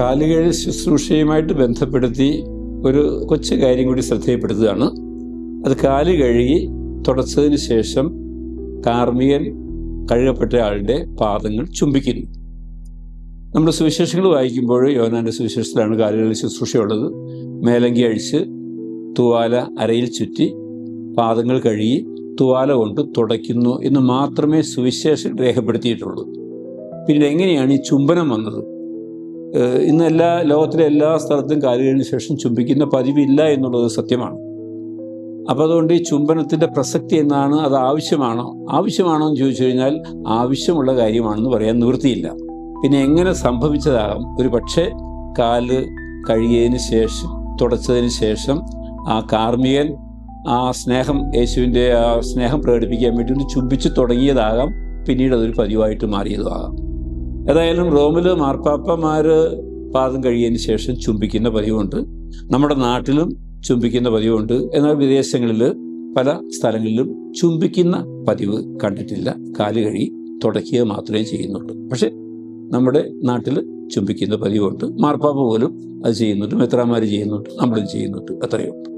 കാലുകഴുകൽ ശുശ്രൂഷയുമായിട്ട് ബന്ധപ്പെടുത്തി ഒരു കൊച്ചു കാര്യം കൂടി ശ്രദ്ധയിൽപ്പെടുത്തുകയാണ്. അത് കാല് കഴുകി തുടച്ചതിന് ശേഷം കാർമികൻ കഴുകപ്പെട്ട ആളുടെ പാദങ്ങൾ ചുംബിക്കുന്നു. നമ്മൾ സുവിശേഷങ്ങൾ വായിക്കുമ്പോൾ യോഹന്നാൻ്റെ സുവിശേഷത്തിലാണ് കാലുകഴുകൽ ശുശ്രൂഷയുള്ളത്. മേലങ്കി അഴിച്ച് തുവാല അരയിൽ ചുറ്റി പാദങ്ങൾ കഴുകി തുവാല കൊണ്ട് തുടയ്ക്കുന്നു എന്ന് മാത്രമേ സുവിശേഷം രേഖപ്പെടുത്തിയിട്ടുള്ളൂ. പിന്നെ എങ്ങനെയാണ് ഈ ചുംബനം വന്നത്? ഇന്ന് ലോകത്തിലെ എല്ലാ സ്ഥലത്തും കാലുകഴുകിന് ശേഷം ചുംബിക്കുന്ന പതിവില്ല എന്നുള്ളത് സത്യമാണ്. അപ്പോൾ അതുകൊണ്ട് ഈ ചുംബനത്തിൻ്റെ പ്രസക്തി എന്നാണ്, അത് ആവശ്യമാണോ എന്ന് ചോദിച്ചു കഴിഞ്ഞാൽ ആവശ്യമുള്ള കാര്യമാണെന്ന് പറയാൻ നിവൃത്തിയില്ല. പിന്നെ എങ്ങനെ സംഭവിച്ചതാകാം? ഒരു പക്ഷേ കാല് കഴുകിയതിന് ശേഷം തുടച്ചതിന് ശേഷം ആ കാർമികൻ ആ സ്നേഹം, യേശുവിൻ്റെ ആ സ്നേഹം പ്രകടിപ്പിക്കാൻ വേണ്ടി ഒന്ന് ചുംബിച്ച് തുടങ്ങിയതാകാം. പിന്നീട് അതൊരു പതിവായിട്ട് മാറിയതുമാകാം. ഏതായാലും റോമിൽ മാർപ്പാപ്പമാർ പാദം കഴുകിയതിന് ശേഷം ചുംബിക്കുന്ന പതിവുണ്ട്. നമ്മുടെ നാട്ടിലും ചുംബിക്കുന്ന പതിവുണ്ട്. എന്നാൽ വിദേശങ്ങളിൽ പല സ്ഥലങ്ങളിലും ചുംബിക്കുന്ന പതിവ് കണ്ടിട്ടില്ല. കാല് കഴുകി തുടയ്ക്കുക മാത്രമേ ചെയ്യുന്നുള്ളൂ. പക്ഷെ നമ്മുടെ നാട്ടിൽ ചുംബിക്കുന്ന പതിവുണ്ട്. മാർപ്പാപ്പ പോലും അത് ചെയ്യുന്നുണ്ട്, മെത്രാന്മാർ ചെയ്യുന്നുണ്ട്, നമ്മളും ചെയ്യുന്നുണ്ട്. അത്രയേ ഉള്ളൂ.